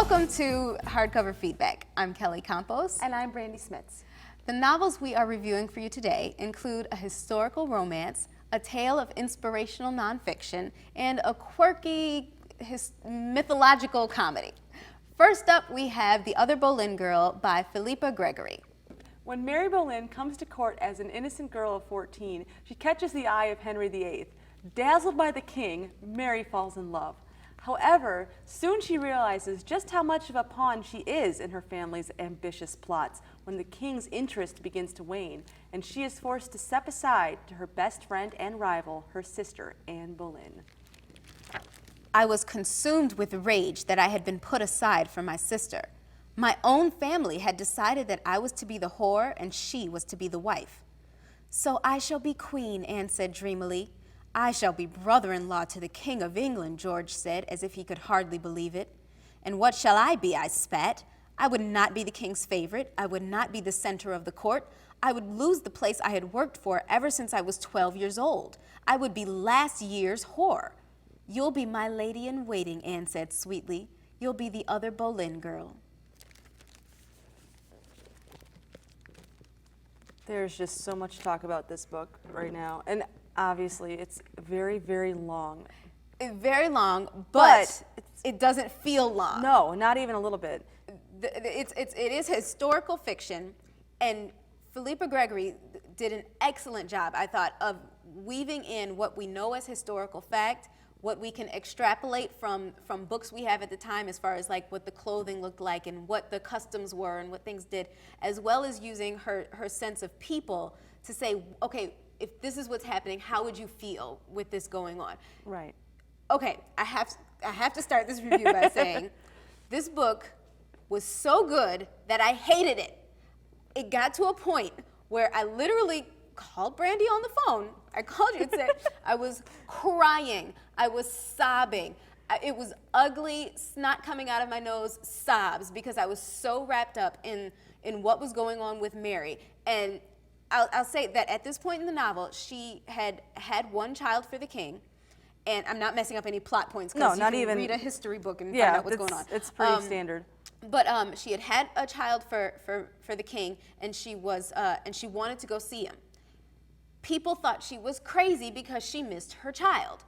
Welcome to Hardcover Feedback. I'm Kelly Campos. And I'm Brandy Smits. The novels we are reviewing for you today include a historical romance, a tale of inspirational nonfiction, and a quirky mythological comedy. First up, we have The Other Boleyn Girl by Phillipa Gregory. When Mary Boleyn comes to court as an innocent girl of 14, she catches the eye of Henry VIII. Dazzled by the king, Mary falls in love. However, soon she realizes just how much of a pawn she is in her family's ambitious plots when the king's interest begins to wane, and she is forced to step aside to her best friend and rival, her sister, Anne Boleyn. I was consumed with rage that I had been put aside for my sister. My own family had decided that I was to be the whore and she was to be the wife. So I shall be queen, Anne said dreamily. I shall be brother-in-law to the King of England, George said, as if he could hardly believe it. And what shall I be, I spat. I would not be the king's favorite. I would not be the center of the court. I would lose the place I had worked for ever since I was 12 years old. I would be last year's whore. You'll be my lady-in-waiting, Anne said sweetly. You'll be the other Boleyn girl. There's just so much talk about this book right now. And obviously, it's very, very long. Very long, but it doesn't feel long. No, not even a little bit. It is historical fiction, and Phillipa Gregory did an excellent job, I thought, of weaving in what we know as historical fact, what we can extrapolate from books we have at the time as far as like what the clothing looked like and what the customs were and what things did, as well as using her sense of people to say, okay, if this is what's happening, how would you feel with this going on? Right. Okay, I have to start this review by saying this book was so good that I hated it. It got to a point where I literally called Brandy on the phone. I called you and said I was crying. I was sobbing. It was ugly, snot coming out of my nose, sobs, because I was so wrapped up in what was going on with Mary. And I'll say that at this point in the novel, she had one child for the king, and I'm not messing up any plot points because you can read a history book and find out what's going on. It's pretty standard. But she had a child for the king, and she wanted to go see him. People thought she was crazy because she missed her child.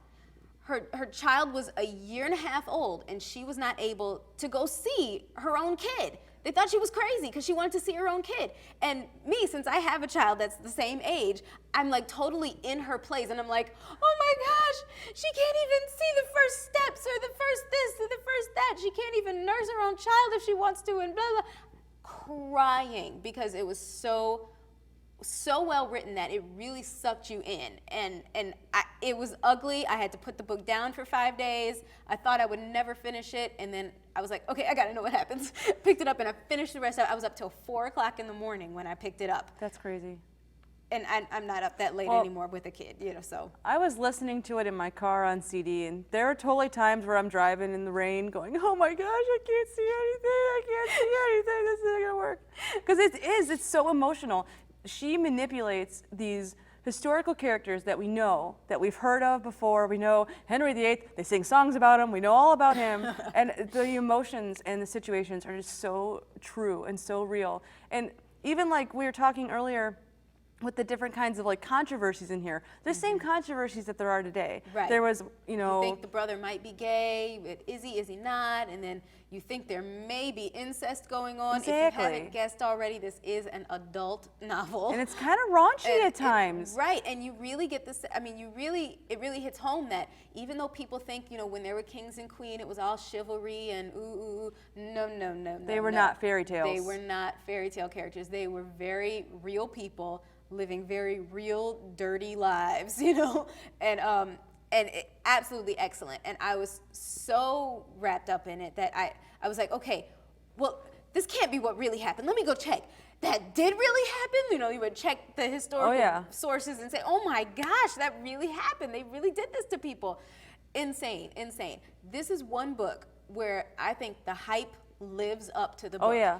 Her child was a year and a half old, and she was not able to go see her own kid. They thought she was crazy because she wanted to see her own kid. And me, since I have a child that's the same age, I'm like totally in her place. And I'm like, oh my gosh, she can't even see the first steps or the first this or the first that. She can't even nurse her own child if she wants to, and blah, blah. Crying because it was so well written that it really sucked you in, and it was ugly. I had to put the book down for 5 days. I thought I would never finish it, and then I was like, okay, I gotta know what happens. Picked it up, and I finished the rest of it. I was up till 4 o'clock in the morning when I picked it up. That's crazy. And I'm not up that late anymore with a kid, so. I was listening to it in my car on CD, and there are totally times where I'm driving in the rain going, oh my gosh, I can't see anything, this isn't gonna work. Because it's so emotional. She manipulates these historical characters that we know, that we've heard of before. We know Henry VIII, they sing songs about him, we know all about him, and the emotions and the situations are just so true and so real. And even like we were talking earlier with the different kinds of like controversies in here, the same controversies that there are today. Right. There was, You think the brother might be gay, but is he not? And then you think there may be incest going on. Exactly. If you haven't guessed already, this is an adult novel. And it's kind of raunchy at times. Right, and you really get this, it really hits home that even though people think, when there were kings and queen, it was all chivalry and ooh, no. They were not fairy tales. They were not fairy tale characters. They were very real people living very real, dirty lives, and absolutely excellent. And I was so wrapped up in it that I was like, okay, well, this can't be what really happened. Let me go check. That did really happen? You would check the historical sources and say, oh my gosh, that really happened. They really did this to people. Insane. This is one book where I think the hype lives up to the book. Oh yeah.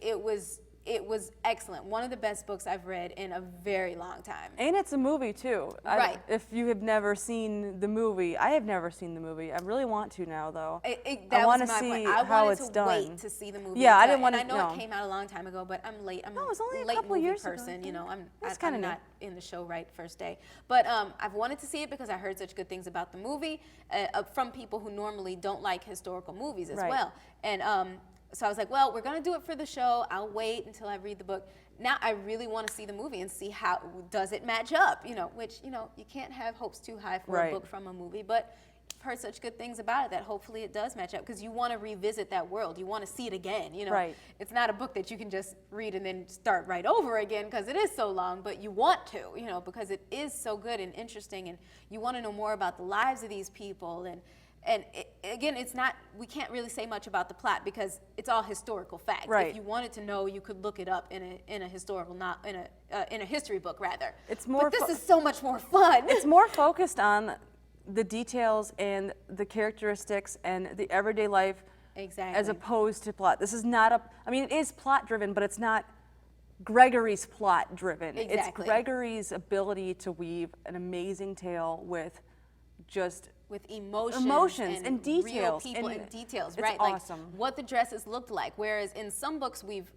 It was it was excellent. One of the best books I've read in a very long time. And it's a movie too. Right. If you have never seen the movie, I have never seen the movie. I really want to now, though. That I want was to my see point. I how wanted it's to done. wait to see the movie. Yeah, I didn't want to. And I know it came out a long time ago, but I'm late. I'm No, it was only a late couple movie years ago. person. You know, I'm kinda not in the show right first day. But I've wanted to see it because I heard such good things about the movie from people who normally don't like historical movies as Right. well. And so I was like, well, we're gonna do it for the show. I'll wait until I read the book. Now I really want to see the movie and see how does it match up. You know, which you can't have hopes too high for Right. a book from a movie, but I've heard such good things about it that hopefully it does match up because you want to revisit that world. You want to see it again. You know, Right. It's not a book that you can just read and then start right over again because it is so long, but you want to, because it is so good and interesting, and you want to know more about the lives of these people. And again, it's not. We can't really say much about the plot because it's all historical facts. Right. If you wanted to know, you could look it up in a historical in a history book rather. It's more. But this is so much more fun. It's more focused on the details and the characteristics and the everyday life, Exactly. as opposed to plot. This is not I mean, it is plot driven, but it's not Gregory's plot driven. Exactly. It's Gregory's ability to weave an amazing tale with just with emotions and real details, people and and details, it's right? awesome. Like what the dresses looked like. Whereas in some books we've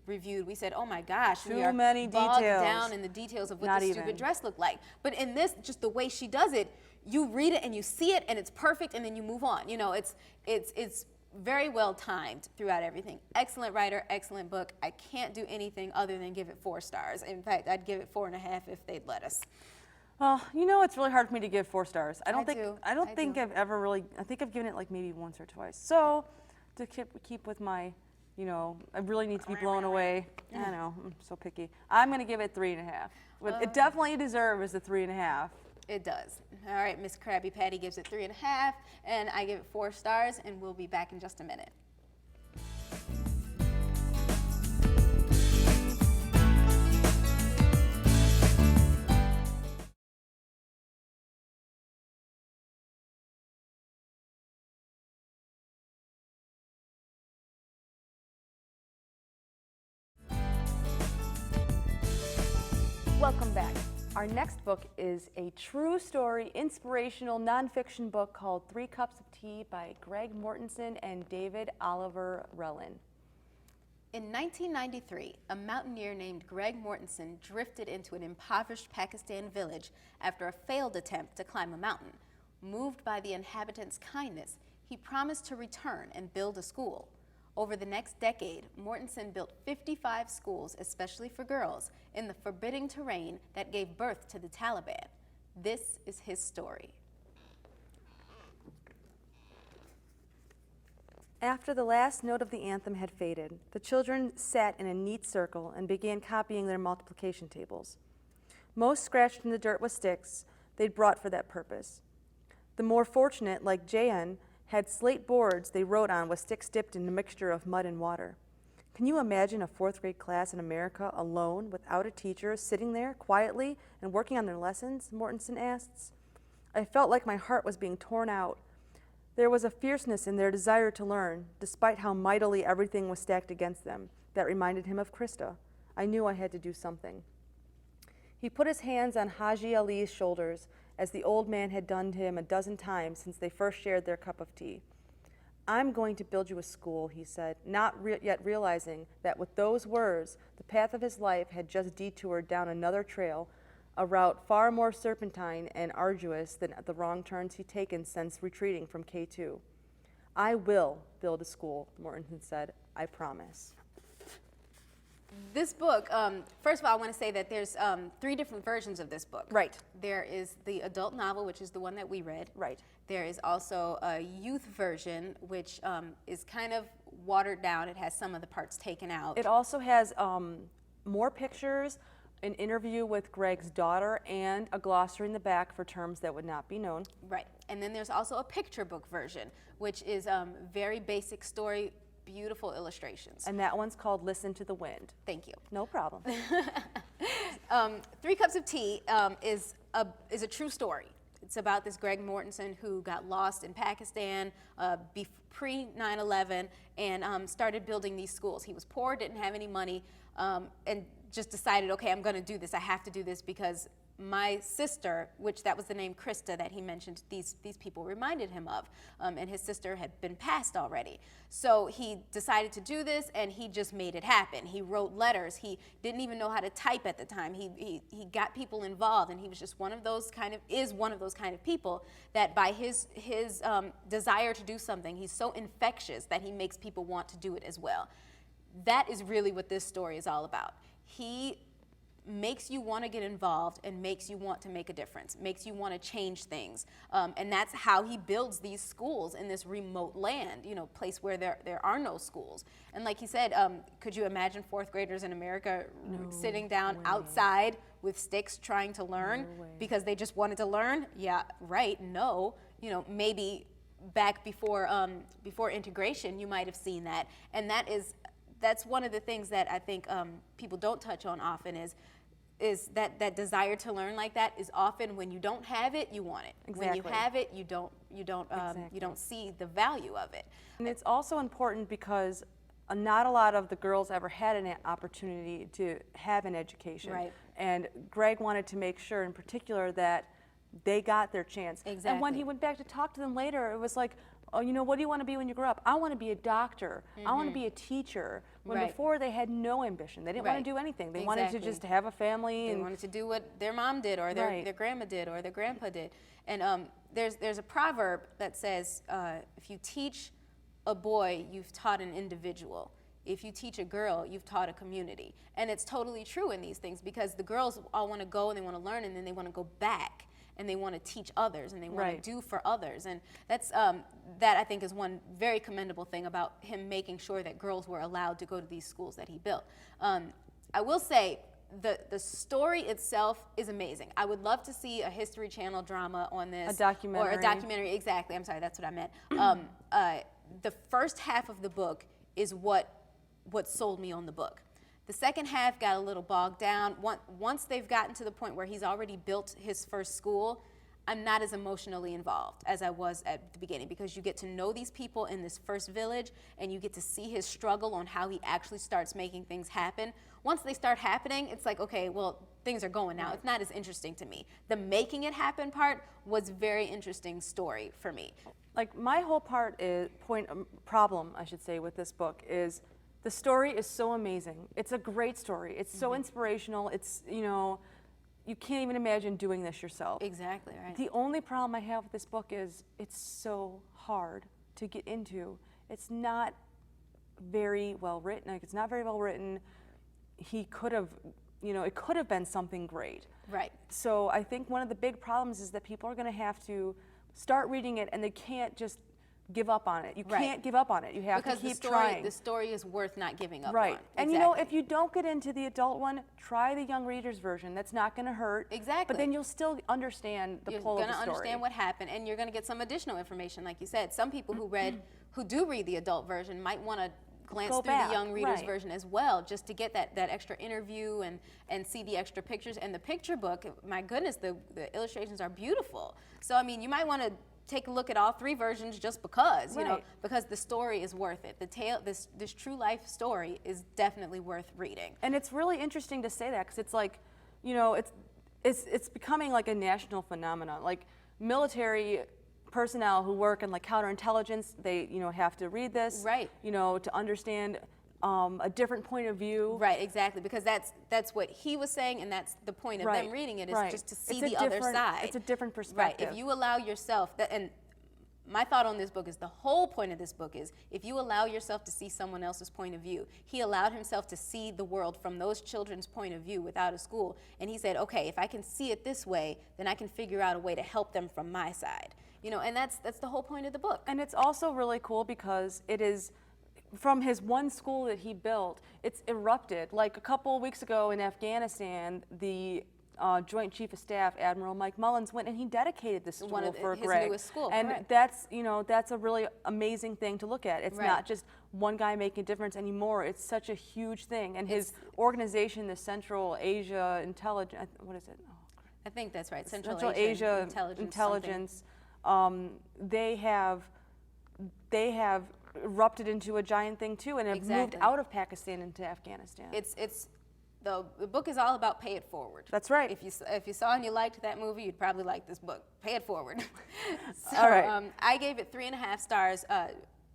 reviewed, we said, "Oh my gosh, we Too are many bogged details. down in the details of what Not the even. stupid dress looked like." But in this, just the way she does it, you read it and you see it and it's perfect, and then you move on. It's very well timed throughout everything. Excellent writer, excellent book. I can't do anything other than give it 4 stars. In fact, I'd give it 4.5 if they'd let us. Well, it's really hard for me to give 4 stars. I don't think do. I've ever really. I think I've given it like maybe once or twice. So to keep with my, I really need to be blown away. I know, I'm so picky. I'm gonna give it 3.5. It definitely deserves the 3.5. It does. All right, Miss Krabby Patty gives it 3.5, and I give it 4 stars, and we'll be back in just a minute. Welcome back. Our next book is a true story, inspirational nonfiction book called 3 Cups of Tea by Greg Mortenson and David Oliver Relin. In 1993, a mountaineer named Greg Mortenson drifted into an impoverished Pakistan village after a failed attempt to climb a mountain. Moved by the inhabitants' kindness, he promised to return and build a school. Over the next decade, Mortenson built 55 schools, especially for girls, in the forbidding terrain that gave birth to the Taliban. This is his story. After the last note of the anthem had faded, the children sat in a neat circle and began copying their multiplication tables. Most scratched in the dirt with sticks they'd brought for that purpose. The more fortunate, like Jayan, had slate boards they wrote on with sticks dipped in a mixture of mud and water. Can you imagine a 4th grade class in America alone, without a teacher, sitting there quietly and working on their lessons? Mortenson asks. I felt like my heart was being torn out. There was a fierceness in their desire to learn, despite how mightily everything was stacked against them, that reminded him of Krista. I knew I had to do something. He put his hands on Haji Ali's shoulders, as the old man had done to him a dozen times since they first shared their cup of tea. I'm going to build you a school, he said, not yet realizing that with those words, the path of his life had just detoured down another trail, a route far more serpentine and arduous than the wrong turns he'd taken since retreating from K2. I will build a school, Mortenson said. I promise. This book, first of all, I want to say that there's 3 different versions of this book. Right. There is the adult novel, which is the one that we read. Right. There is also a youth version, which is kind of watered down. It has some of the parts taken out. It also has more pictures, an interview with Greg's daughter, and a glossary in the back for terms that would not be known. Right. And then there's also a picture book version, which is very basic story, beautiful illustrations. And that one's called Listen to the Wind. Thank you. No problem. 3 Cups of Tea is a true story. It's about this Greg Mortenson who got lost in Pakistan pre 9/11 and started building these schools. He was poor, didn't have any money, and just decided, okay, I'm going to do this. I have to do this because my sister, which that was the name Krista that he mentioned, these people reminded him of, and his sister had been passed already. So he decided to do this, and he just made it happen. He wrote letters. He didn't even know how to type at the time. He got people involved, and he was just one of those kind of people that by his desire to do something, he's so infectious that he makes people want to do it as well. That is really what this story is all about. He makes you want to get involved and makes you want to make a difference, makes you want to change things. And that's how he builds these schools in this remote land, place where there are no schools. And like he said, could you imagine fourth graders in America sitting down outside with sticks trying to learn because they just wanted to learn? Yeah, right, no. Maybe back before integration, you might have seen that. And that's one of the things that I think people don't touch on often is that desire to learn like that is often when you don't have it, you want it. Exactly. When you have it, you don't see the value of it. And it's also important because not a lot of the girls ever had an opportunity to have an education. Right. And Greg wanted to make sure in particular that they got their chance. Exactly. And when he went back to talk to them later, it was like, oh, what do you want to be when you grow up? I want to be a doctor. I want to be a teacher. When Right. before they had no ambition. They didn't want Right. to do anything. They wanted to Exactly. just have a family. They wanted to do what their mom did or their grandma did or their grandpa did. And there's a proverb that says, if you teach a boy, you've taught an individual. If you teach a girl, you've taught a community. And it's totally true in these things because the girls all want to go and they want to learn and then they want to go back and they want to teach others and they want Right. to do for others. And that's that I think is one very commendable thing about him making sure that girls were allowed to go to these schools that he built. I will say the story itself is amazing. I would love to see a History Channel drama on this. A documentary. Or a documentary, exactly. I'm sorry, that's what I meant. The first half of the book is what sold me on the book. The second half got a little bogged down. Once they've gotten to the point where he's already built his first school, I'm not as emotionally involved as I was at the beginning because you get to know these people in this first village and you get to see his struggle on how he actually starts making things happen. Once they start happening, it's like, okay, well, things are going now. It's not as interesting to me. The making it happen part was very interesting story for me. Like my whole problem, I should say, with this book is the story is so amazing. It's a great story. It's so inspirational. It's, you can't even imagine doing this yourself. Exactly, right. The only problem I have with this book is it's so hard to get into. It's not very well written. Like, it's not very well written. He could have, it could have been something great. Right. So I think one of the big problems is that people are going to have to start reading it and they can't just give up on it. You can't give up on it. You have to keep trying. The story is worth not giving up right. on. And Exactly. if you don't get into the adult one, try the young reader's version. That's not going to hurt. Exactly. But then you'll still understand the pull of the story. You're going to understand what happened, and you're going to get some additional information, like you said. Some people who do read the adult version might want to glance through the young reader's version as well, just to get that extra interview and see the extra pictures. And the picture book, my goodness, the illustrations are beautiful. So, I mean, you might want to take a look at all three versions just because, because the story is worth it. The tale, this true life story is definitely worth reading. And it's really interesting to say that because it's like, it's becoming like a national phenomenon. Like military personnel who work in like counterintelligence, they have to read this, right? To understand a different point of view. Right, exactly, because that's what he was saying, and that's the point of them reading it is just to see the other side. It's a different perspective. Right, if you allow yourself, and my thought on this book is the whole point of this book is if you allow yourself to see someone else's point of view. He allowed himself to see the world from those children's point of view without a school, and he said, okay, if I can see it this way, then I can figure out a way to help them from my side. And that's the whole point of the book. And it's also really cool because it is from his one school that he built, it's erupted. Like a couple weeks ago in Afghanistan, the Joint Chief of Staff, Admiral Mike Mullins, went and he dedicated this school for Greg. His newest school, and correct. that's a really amazing thing to look at. It's not just one guy making a difference anymore. It's such a huge thing. And his organization, the Central Asia Intelligence, what is it? Oh, I think that's right. Central Asia Intelligence. They have they have erupted into a giant thing too, and have moved Exactly. out of Pakistan into Afghanistan. The book is all about pay it forward. That's right. If you saw and you liked that movie, you'd probably like this book. Pay it forward. So, all right. I gave it 3.5 stars,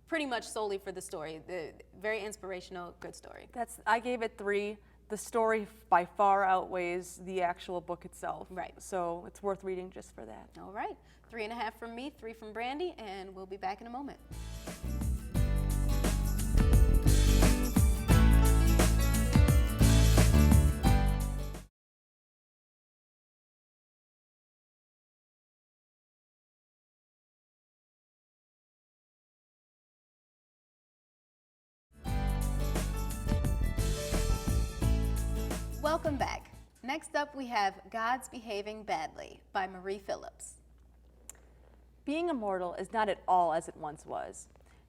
pretty much solely for the story. The very inspirational, good story. I gave it 3. The story by far outweighs the actual book itself. Right. So it's worth reading just for that. All right, 3.5 from me, 3 from Brandy, and we'll be back in a moment. Welcome back. Next up, we have God's Behaving Badly by Marie Phillips. Being immortal is not at all as it once was.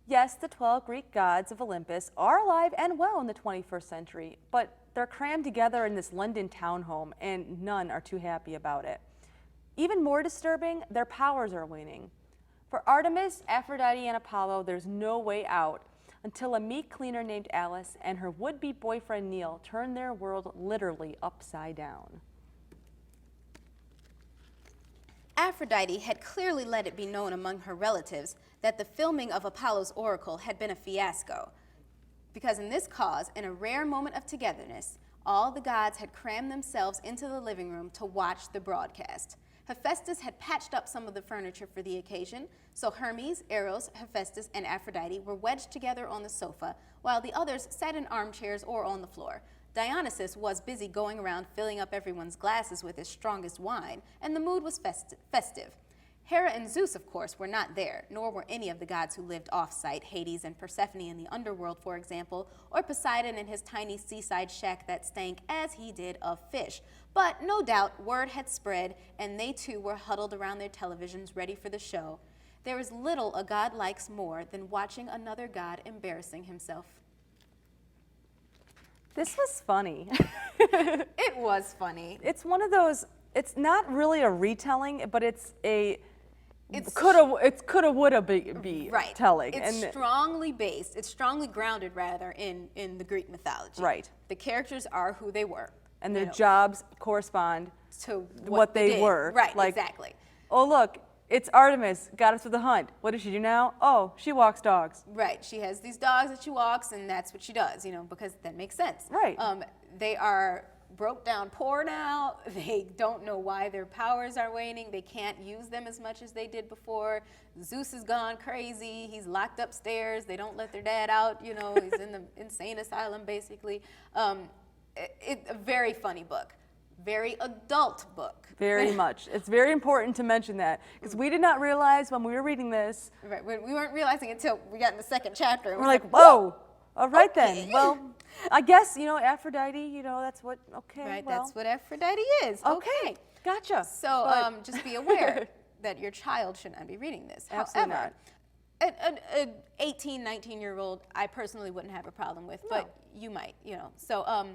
Yes, the 12 Greek gods of Olympus are alive and well in the 21st century, but they're crammed together in this London townhome, and none are too happy about it. Even more disturbing, their powers are waning. For Artemis, Aphrodite, and Apollo, there's no way out until a meat cleaner named Alice and her would-be boyfriend Neil turn their world literally upside down. Aphrodite had clearly let it be known among her relatives that the filming of Apollo's oracle had been a fiasco, because in this cause, in a rare moment of togetherness, all the gods had crammed themselves into the living room to watch the broadcast. Hephaestus had patched up some of the furniture for the occasion, so Hermes, Eros, Hephaestus, and Aphrodite were wedged together on the sofa, while the others sat in armchairs or on the floor. Dionysus was busy going around filling up everyone's glasses with his strongest wine, and the mood was festive. Hera and Zeus, of course, were not there, nor were any of the gods who lived off-site, Hades and Persephone in the underworld, for example, or Poseidon in his tiny seaside shack that stank as he did of fish. But no doubt word had spread, and they too were huddled around their televisions ready for the show. There is little a god likes more than watching another god embarrassing himself. This was funny. It was funny. It's one of those, it's not really a retelling, but it's a coulda, woulda be right. telling. It's strongly based, it's strongly grounded rather in the Greek mythology. Right. The characters are who they were. And their jobs correspond to what they did. were. Right, like, exactly. Oh look, it's Artemis, goddess of the hunt. What does she do now? Oh, she walks dogs. Right, she has these dogs that she walks, and that's what she does, because that makes sense. Right. They are broke down poor now. They don't know why their powers are waning. They can't use them as much as they did before. Zeus has gone crazy. He's locked upstairs. They don't let their dad out. He's in the insane asylum, basically. It's a very funny book. Very adult book. Very much. It's very important to mention that, because we did not realize when we were reading this. Right, we weren't realizing it until we got in the second chapter. We're like, whoa, all right okay. then. Well, I guess, Aphrodite, that's what, okay. Right, well. that's what Aphrodite is. Okay, gotcha. So just be aware that your child should not be reading this. Absolutely However, an 18, 19-year-old, I personally wouldn't have a problem with, but you might, So,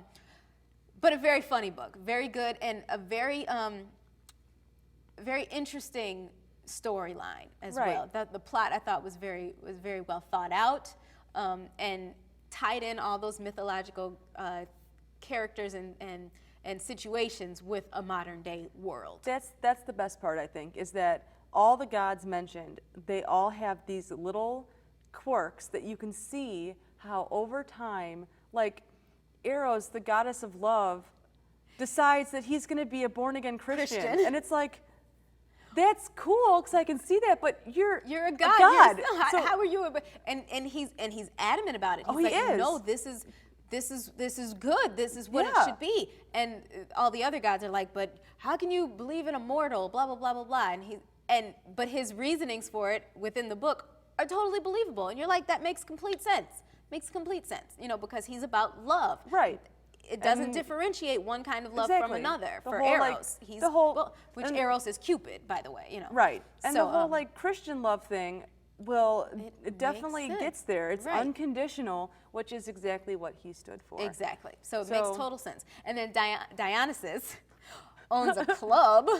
but a very funny book, very good, and a very interesting storyline as well. The plot I thought was very well thought out, and tied in all those mythological characters and situations with a modern day world. That's the best part, I think, is that all the gods mentioned, they all have these little quirks that you can see how over time, like Eros, the goddess of love, decides that he's going to be a born-again Christian. And it's like, that's cool, because I can see that, but you're a god. So, how are you? And he's adamant about it. He's he is. No, this is good. This is what it should be. And all the other gods are like, but how can you believe in a mortal? Blah blah blah blah blah. But his reasonings for it within the book are totally believable. And you're like, that makes complete sense. Makes complete sense. Because he's about love. Right. It doesn't differentiate one kind of love from another. For Eros, which Eros is Cupid, by the way. Right. And the whole Christian love thing, it definitely gets there. It's unconditional, which is exactly what he stood for. Exactly. So it makes total sense. And then Dionysus owns a club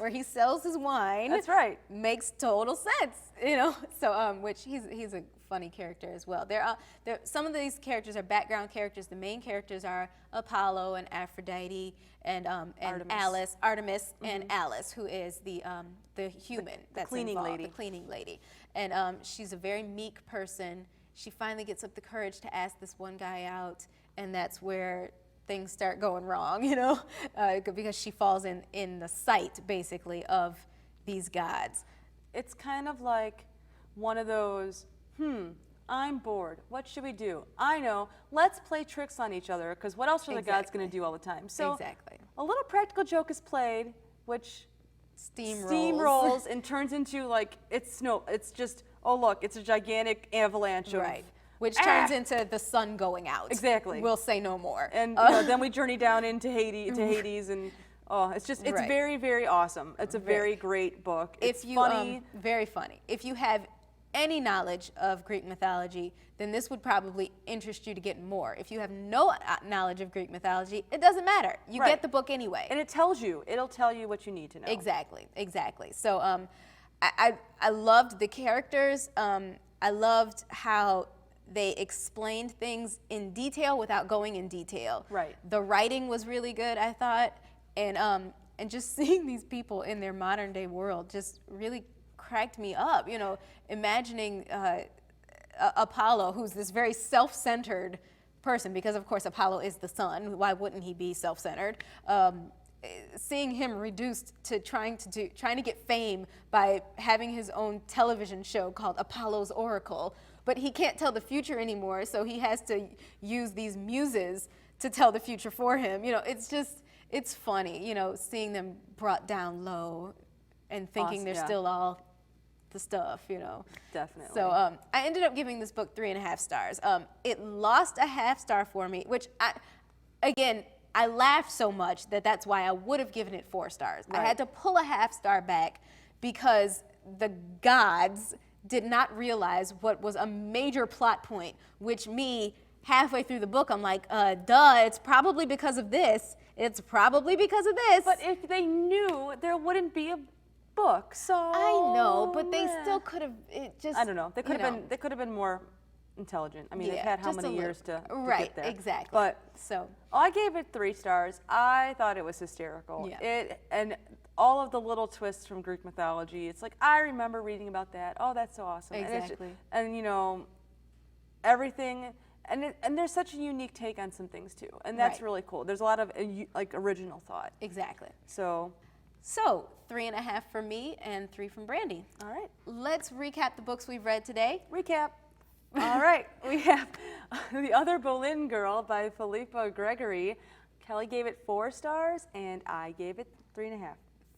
where he sells his wine. That's right. Makes total sense, you know. So which he's a funny character as well. Some of these characters are background characters. The main characters are Apollo and Aphrodite and Artemis and Alice, who is the human that's cleaning involved, lady. the cleaning lady. And she's a very meek person. She finally gets up the courage to ask this one guy out, and that's where things start going wrong, you know, because she falls in the sight, basically, of these gods. It's kind of like one of those, I'm bored. What should we do? I know. Let's play tricks on each other, because what else are the gods going to do all the time? So a little practical joke is played, which steamrolls and turns into like, it's just, oh look, it's a gigantic avalanche of... Right. Which turns into the sun going out. Exactly. We'll say no more. And you know, then we journey down into Hades, and it's very, very awesome. It's a very great book. It's funny. Very funny. If you have any knowledge of Greek mythology, then this would probably interest you to get more. If you have no knowledge of Greek mythology, it doesn't matter. You get the book anyway. And it'll tell you what you need to know. Exactly. So I loved the characters. I loved how they explained things in detail without going in detail. Right. The writing was really good, I thought, and just seeing these people in their modern day world just really cracked me up. You know, imagining Apollo, who's this very self-centered person, because of course Apollo is the sun. Why wouldn't he be self-centered? Seeing him reduced to trying to get fame by having his own television show called Apollo's Oracle, but he can't tell the future anymore, so he has to use these muses to tell the future for him. You know, it's funny, you know, seeing them brought down low and thinking they're still all the stuff, you know. Definitely. So I ended up giving this book 3.5 stars. It lost a half star for me, which I laughed so much that's why I would have given it 4 stars. Right. I had to pull a half star back because the gods did not realize what was a major plot point, which halfway through the book, I'm like, duh, it's probably because of this. It's probably because of this. But if they knew, there wouldn't be a book, so... I know, but they still could have, I don't know. They could have been more intelligent. I mean, they've had how many years to get there. Exactly. But I gave it 3 stars. I thought it was hysterical. Yeah. And all of the little twists from Greek mythology. It's like, I remember reading about that. Oh, that's so awesome. Exactly. And you know, everything. And there's such a unique take on some things too, and that's really cool. There's a lot of like original thought. Exactly. So 3.5 for me and 3 from Brandy. All right. Let's recap the books we've read today. Recap. All right. We have The Other Boleyn Girl by Phillipa Gregory. Kelly gave it 4 stars, and I gave it 3.5.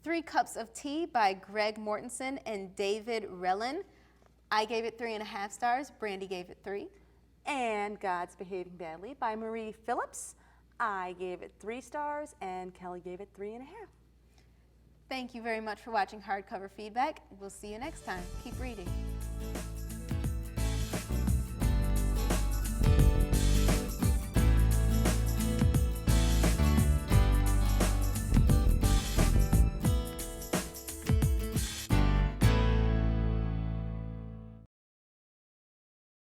3 Cups of Tea by Greg Mortenson and David Relin. I gave it 3.5 stars. Brandy gave it 3. And God's Behaving Badly by Marie Phillips. I gave it 3 stars, and Kelly gave it 3.5. Thank you very much for watching Hardcover Feedback. We'll see you next time. Keep reading.